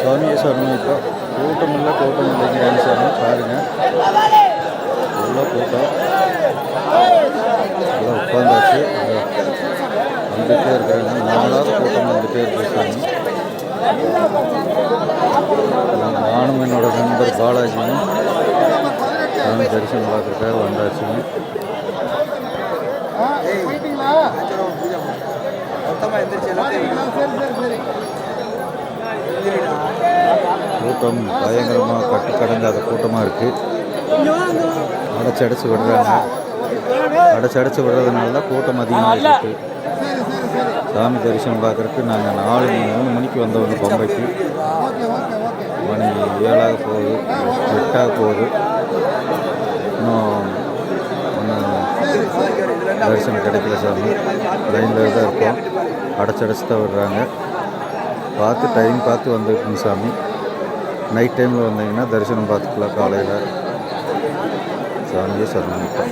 சுவாமியே சரணம். இப்போ கூட்டம் இல்லைங்கிறாங்க சாமி. பாருங்கள், எவ்வளோ கூட்டம். எல்லாம் உட்காந்தாச்சு. வந்துகிட்டே இருக்கிறாங்க. நாலாவது கூட்டம் வந்துகிட்டே இருக்கு சாமி. நானும் என்னோட நண்பர் பாலாஜியும் சாமி தரிசனம் பார்க்குறக்காக வந்தாச்சுங்க. கூட்டம் பயங்கரமாக கட்டுக்கடங்காத கூட்டமாக இருக்குது. அடைச்சடைச்சு விடுறதுனால தான் கூட்டம் அதிகமாக இருக்குது. சாமி தரிசனம் பார்க்குறதுக்கு நாங்கள் 3 மணிக்கு வந்தவங்க பம்பைக்கு. மணி 7 போகுது, 8 போகுது. இன்னும் தரிசனம் கிடைக்கல சாமி. லைனில் தான் இருக்கோம். அடைச்சடைச்சு தான் விடுறாங்க. டைம் பார்த்து வந்துருக்குங்க சாமி. நைட் டைமில் வந்தீங்கன்னா தரிசனம் பார்த்துக்கலாம் காலையில். சாமியே சரணம்.